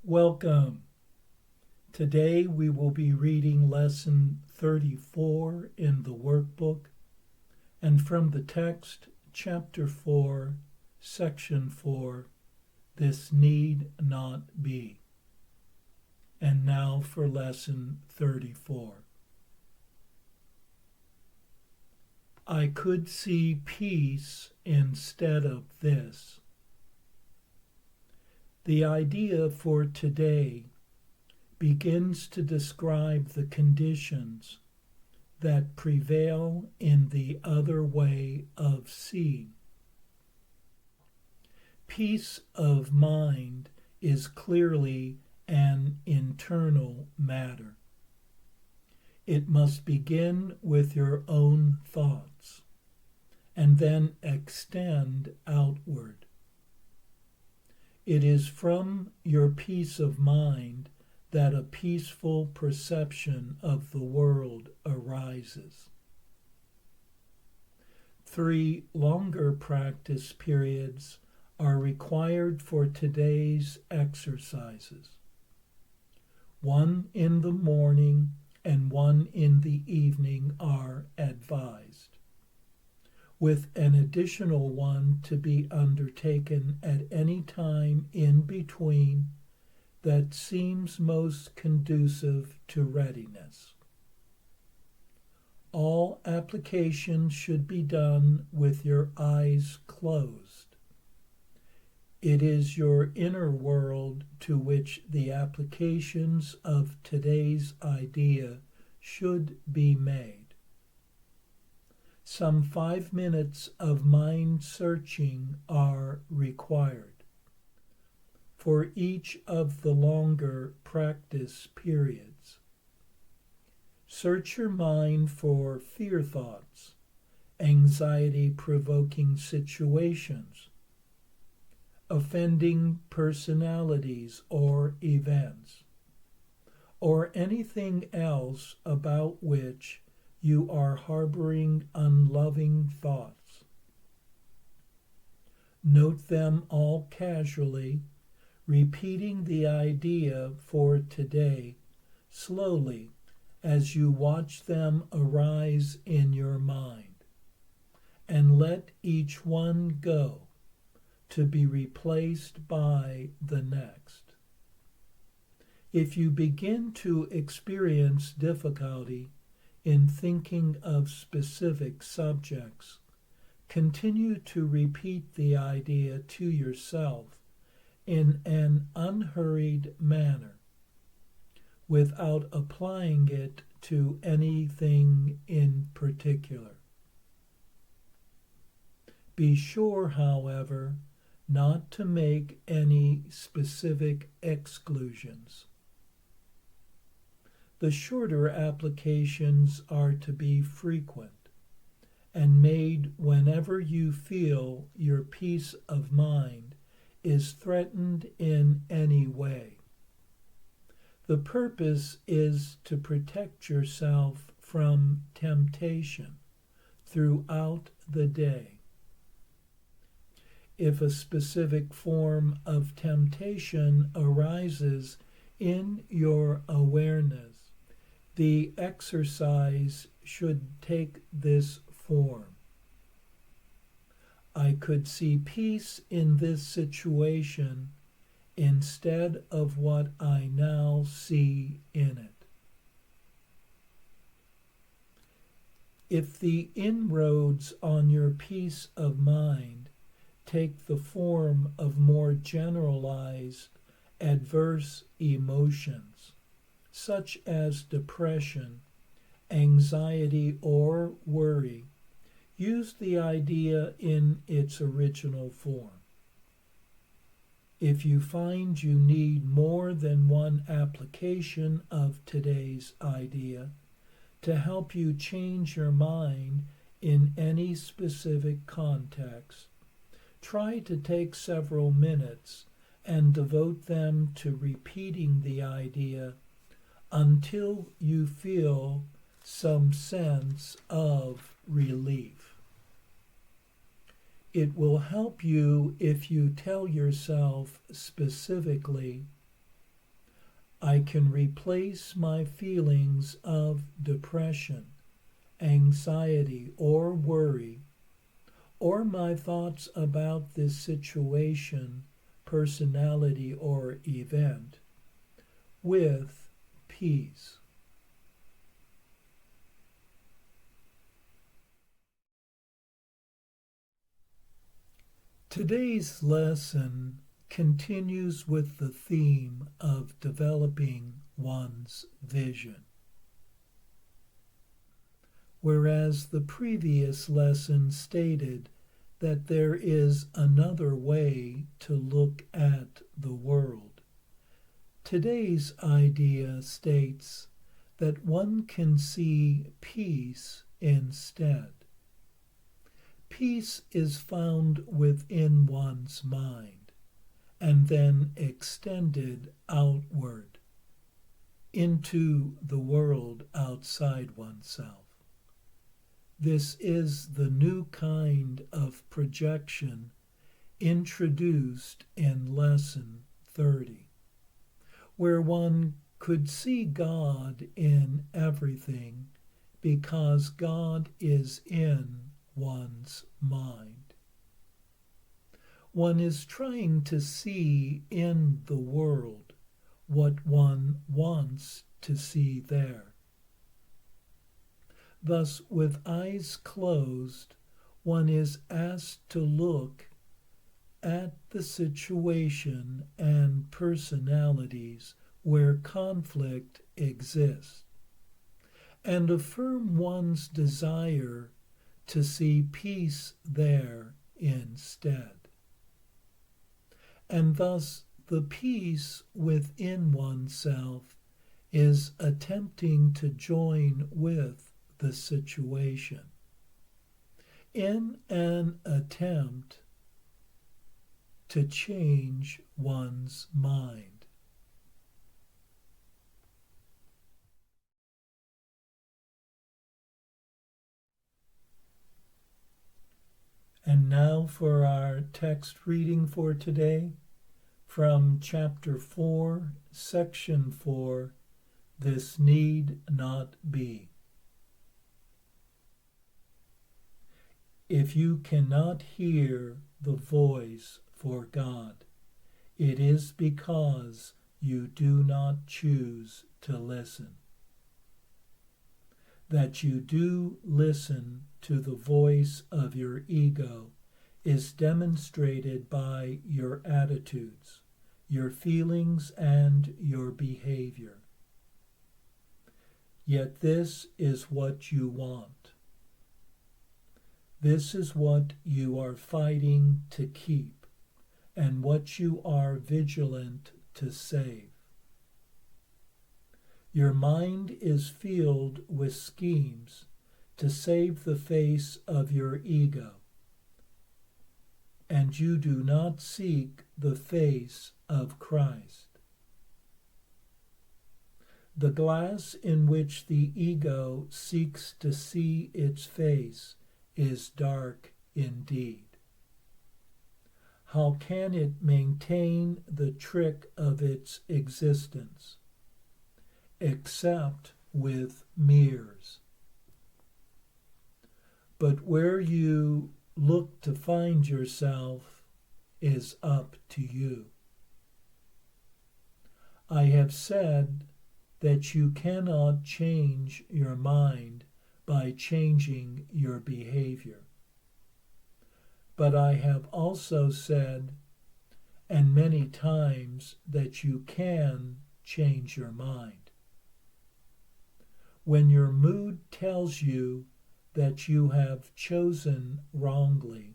Welcome. Today we will be reading Lesson 34 in the workbook and from the text, Chapter 4, Section 4, This Need Not Be. And now for Lesson 34. I could see peace instead of this. The idea for today begins to describe the conditions that prevail in the other way of seeing. Peace of mind is clearly an internal matter. It must begin with your own thoughts and then extend outward. It is from your peace of mind that a peaceful perception of the world arises. 3 longer practice periods are required for today's exercises. 1 in the morning and 1 in the evening are advised, with an additional 1 to be undertaken at any time in between that seems most conducive to readiness. All applications should be done with your eyes closed. It is your inner world to which the applications of today's idea should be made. Some 5 minutes of mind searching are required for each of the longer practice periods. Search your mind for fear thoughts, anxiety-provoking situations, offending personalities or events, or anything else about which you are harboring unloving thoughts. Note them all casually, repeating the idea for today slowly as you watch them arise in your mind, and let each one go to be replaced by the next. If you begin to experience difficulty in thinking of specific subjects, continue to repeat the idea to yourself in an unhurried manner, without applying it to anything in particular. Be sure, however, not to make any specific exclusions. The shorter applications are to be frequent and made whenever you feel your peace of mind is threatened in any way. The purpose is to protect yourself from temptation throughout the day. If a specific form of temptation arises in your awareness, the exercise should take this form. I could see peace in this situation instead of what I now see in it. If the inroads on your peace of mind take the form of more generalized adverse emotions, such as depression, anxiety, or worry, use the idea in its original form. If you find you need more than one application of today's idea to help you change your mind in any specific context, try to take several minutes and devote them to repeating the idea until you feel some sense of relief. It will help you if you tell yourself specifically, I can replace my feelings of depression, anxiety, or worry, or my thoughts about this situation, personality, or event with peace. Today's lesson continues with the theme of developing one's vision. Whereas the previous lesson stated that there is another way to look at the world, today's idea states that one can see peace instead. Peace is found within one's mind and then extended outward into the world outside oneself. This is the new kind of projection introduced in Lesson 30, where one could see God in everything because God is in one's mind. One is trying to see in the world what one wants to see there. Thus, with eyes closed, one is asked to look at the situation and personalities where conflict exists, and affirm one's desire to see peace there instead. And thus the peace within oneself is attempting to join with the situation in an attempt to change one's mind. And now for our text reading for today from chapter 4, section 4, This Need Not Be. If you cannot hear the voice for God, it is because you do not choose to listen. That you do listen to the voice of your ego is demonstrated by your attitudes, your feelings, and your behavior. Yet this is what you want. This is what you are fighting to keep, and what you are vigilant to save. Your mind is filled with schemes to save the face of your ego, and you do not seek the face of Christ. The glass in which the ego seeks to see its face is dark indeed. How can it maintain the trick of its existence, except with mirrors? But where you look to find yourself is up to you. I have said that you cannot change your mind by changing your behavior. But I have also said, and many times, that you can change your mind. When your mood tells you that you have chosen wrongly,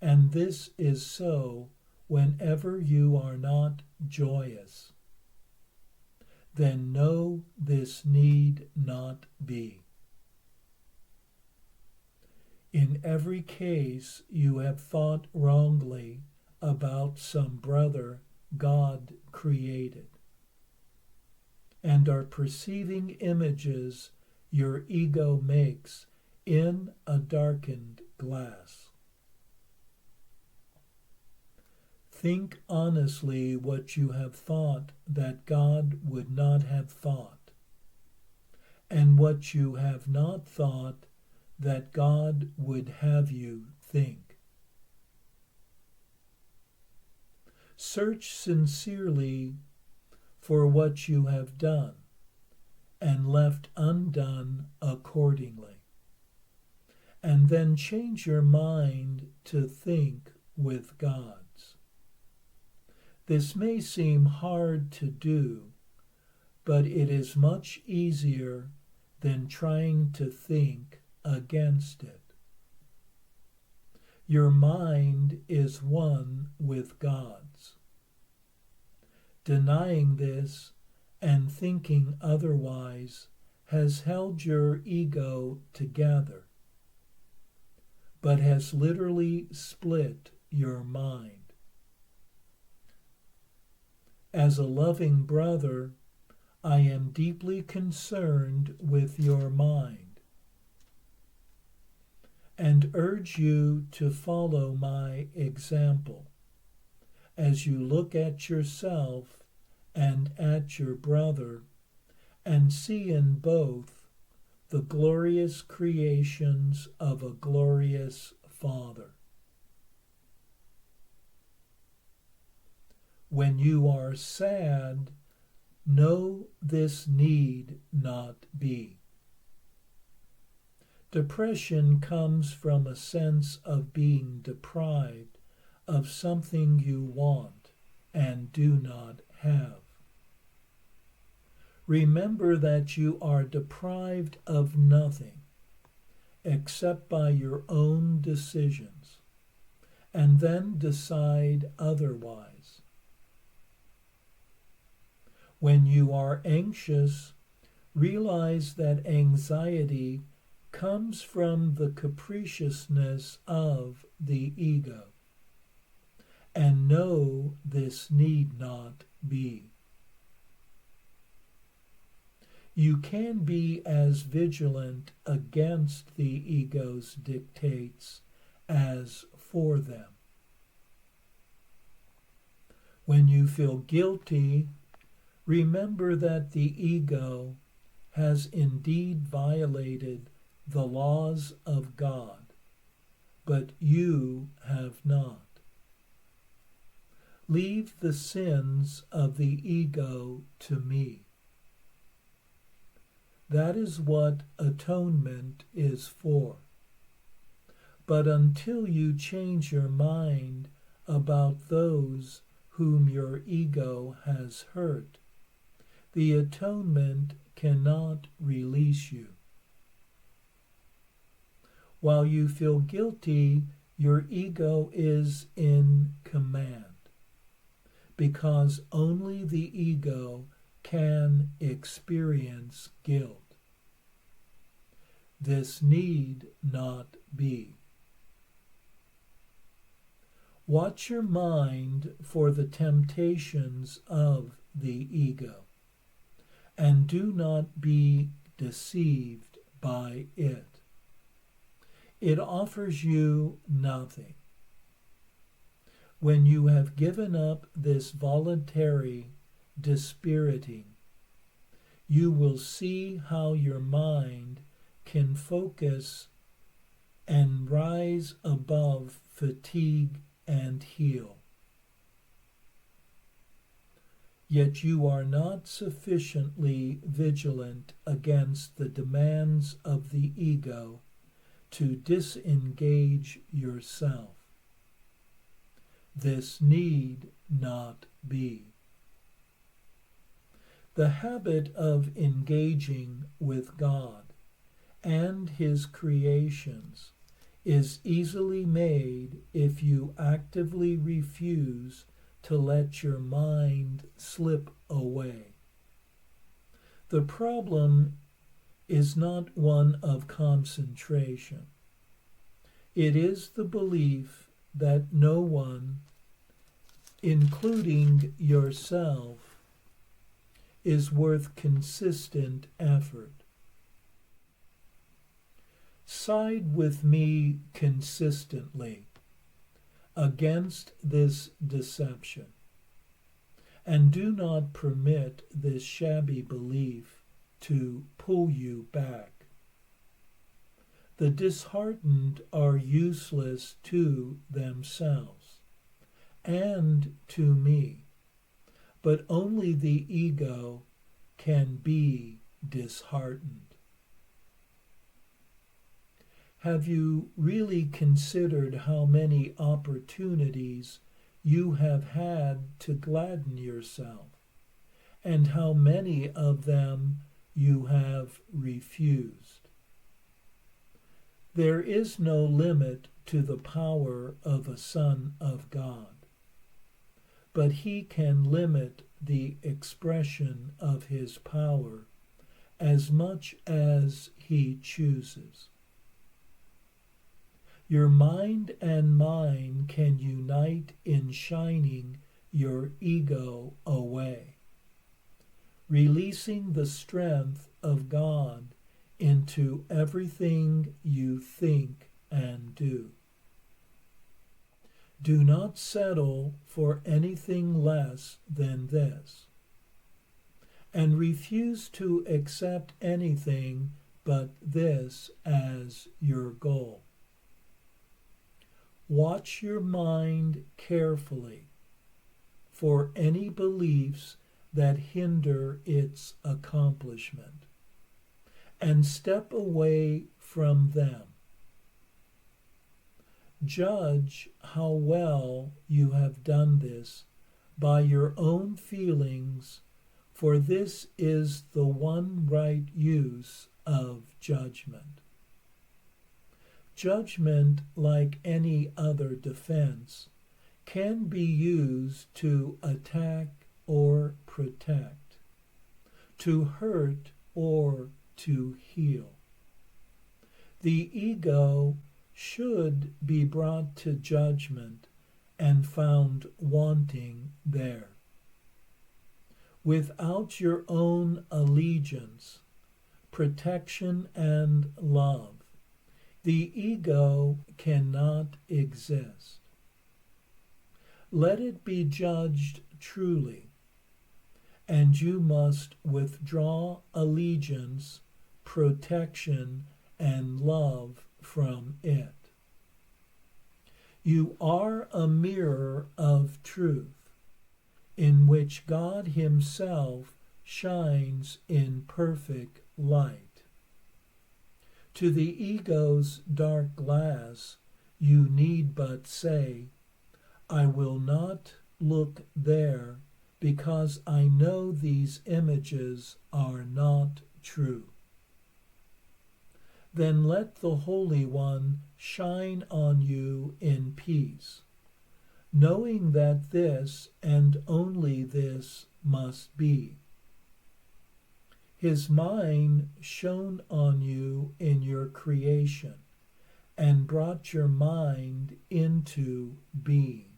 and this is so whenever you are not joyous, then know this need not be. In every case you have thought wrongly about some brother God created, and are perceiving images your ego makes in a darkened glass. Think honestly what you have thought that God would not have thought, and what you have not thought that God would have you think. Search sincerely for what you have done and left undone accordingly, and then change your mind to think with God's. This may seem hard to do, but it is much easier than trying to think against it. Your mind is one with God's. Denying this and thinking otherwise has held your ego together, but has literally split your mind. As a loving brother, I am deeply concerned with your mind and urge you to follow my example as you look at yourself and at your brother and see in both the glorious creations of a glorious Father. When you are sad, know this need not be. Depression comes from a sense of being deprived of something you want and do not have. Remember that you are deprived of nothing except by your own decisions, and then decide otherwise. When you are anxious, realize that anxiety comes from the capriciousness of the ego, and know this need not be. You can be as vigilant against the ego's dictates as for them. When you feel guilty, remember that the ego has indeed violated the laws of God, but you have not. Leave the sins of the ego to me. That is what atonement is for. But until you change your mind about those whom your ego has hurt, the atonement cannot release you. While you feel guilty, your ego is in command, because only the ego can experience guilt. This need not be. Watch your mind for the temptations of the ego, and do not be deceived by it. It offers you nothing. When you have given up this voluntary dispiriting, you will see how your mind can focus and rise above fatigue and heal. Yet you are not sufficiently vigilant against the demands of the ego to disengage yourself. This need not be. The habit of engaging with God and His creations is easily made if you actively refuse to let your mind slip away. The problem is not one of concentration. It is the belief that no one, including yourself, is worth consistent effort. Side with me consistently, against this deception, and do not permit this shabby belief to pull you back. The disheartened are useless to themselves and to me, but only the ego can be disheartened. Have you really considered how many opportunities you have had to gladden yourself, and how many of them you have refused? There is no limit to the power of a Son of God, but he can limit the expression of his power as much as he chooses. Your mind and mine can unite in shining your ego away, releasing the strength of God into everything you think and do. Do not settle for anything less than this, and refuse to accept anything but this as your goal. Watch your mind carefully for any beliefs that hinder its accomplishment, and step away from them. Judge how well you have done this by your own feelings, for this is the one right use of judgment. Judgment, like any other defense, can be used to attack or protect, to hurt or to heal. The ego should be brought to judgment and found wanting there. Without your own allegiance, protection, and love, the ego cannot exist. Let it be judged truly, and you must withdraw allegiance, protection, and love from it. You are a mirror of truth, in which God himself shines in perfect light. To the ego's dark glass, you need but say, I will not look there, because I know these images are not true. Then let the Holy One shine on you in peace, knowing that this and only this must be. His mind shone on you in your creation and brought your mind into being.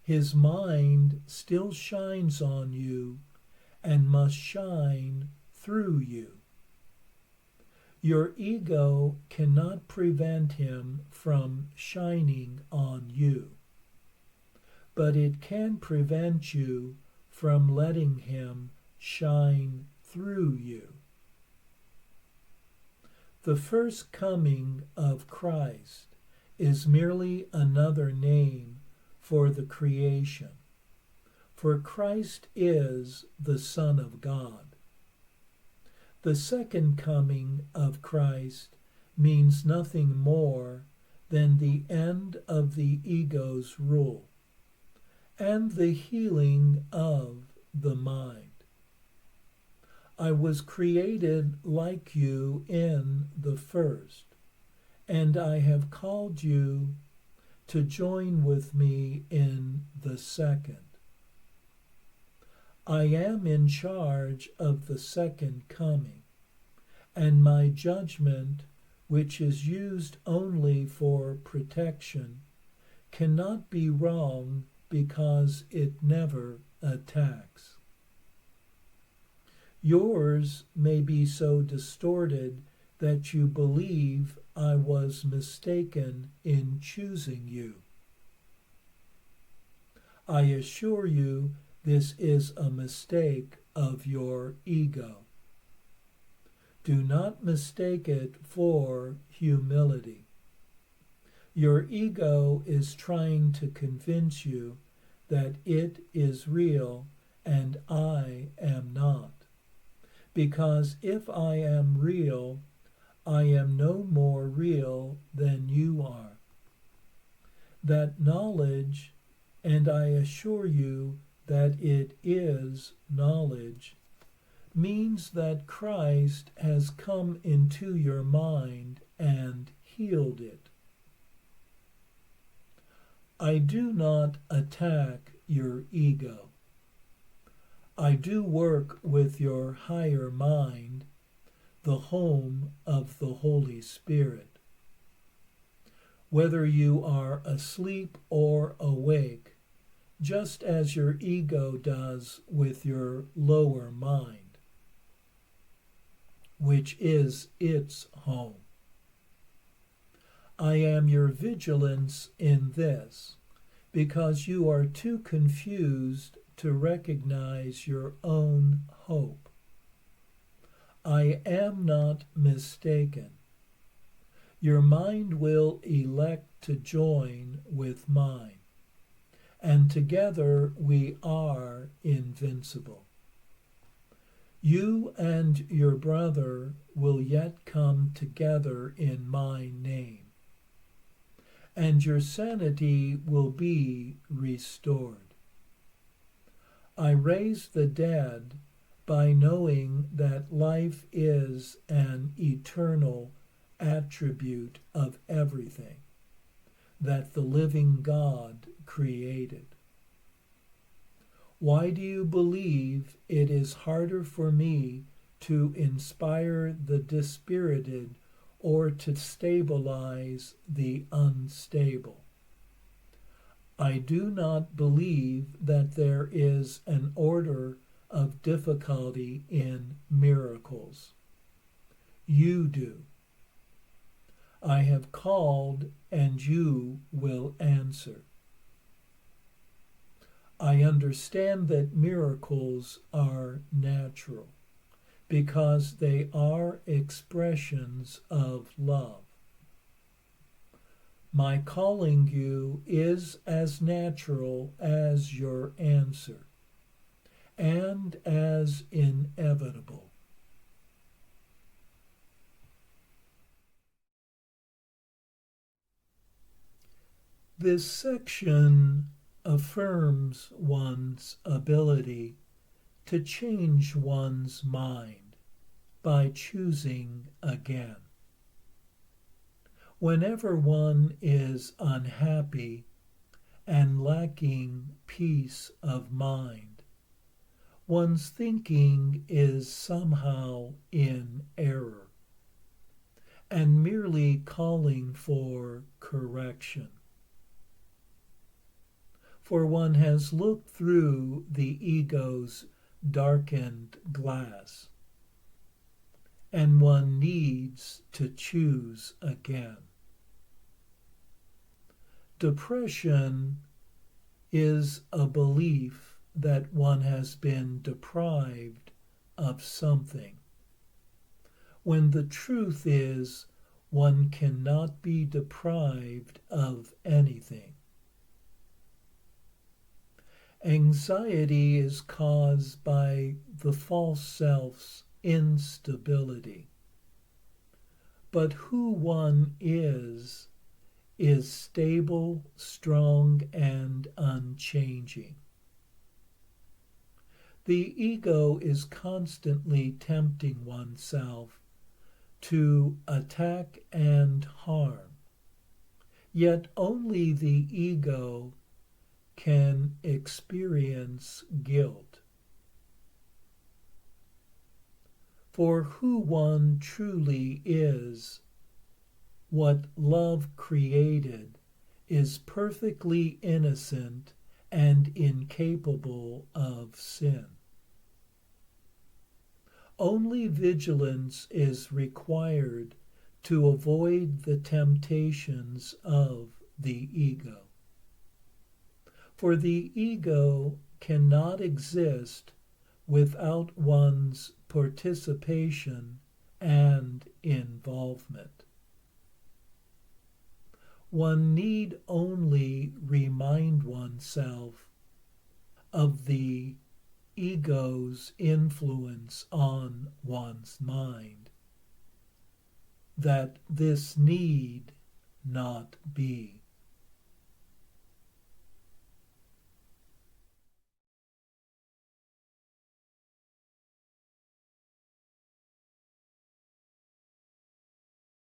His mind still shines on you and must shine through you. Your ego cannot prevent him from shining on you, but it can prevent you from letting him shine through you. The first coming of Christ is merely another name for the creation, for Christ is the Son of God. The second coming of Christ means nothing more than the end of the ego's rule and the healing of the mind. I was created like you in the first, and I have called you to join with me in the second. I am in charge of the second coming, and my judgment, which is used only for protection, cannot be wrong because it never attacks. Yours may be so distorted that you believe I was mistaken in choosing you. I assure you this is a mistake of your ego. Do not mistake it for humility. Your ego is trying to convince you that it is real and I am not. Because if I am real, I am no more real than you are. That knowledge, and I assure you that it is knowledge, means that Christ has come into your mind and healed it. I do not attack your ego. I do work with your higher mind, the home of the Holy Spirit. Whether you are asleep or awake, just as your ego does with your lower mind, which is its home. I am your vigilance in this, because you are too confused to recognize your own hope. I am not mistaken. Your mind will elect to join with mine, and together we are invincible. You and your brother will yet come together in my name, and your sanity will be restored. I raise the dead by knowing that life is an eternal attribute of everything that the living God created. Why do you believe it is harder for me to inspire the dispirited or to stabilize the unstable? I do not believe that there is an order of difficulty in miracles. You do. I have called, and you will answer. I understand that miracles are natural, because they are expressions of love. My calling you is as natural as your answer, and as inevitable. This section affirms one's ability to change one's mind by choosing again. Whenever one is unhappy and lacking peace of mind, one's thinking is somehow in error and merely calling for correction. For one has looked through the ego's darkened glass, and one needs to choose again. Depression is a belief that one has been deprived of something, when the truth is one cannot be deprived of anything. Anxiety is caused by the false self's instability. But who one is stable, strong, and unchanging. The ego is constantly tempting oneself to attack and harm, yet only the ego can experience guilt. For who one truly is, what love created, is perfectly innocent and incapable of sin. Only vigilance is required to avoid the temptations of the ego. For the ego cannot exist without one's participation and involvement. One need only remind oneself of the ego's influence on one's mind, that this need not be.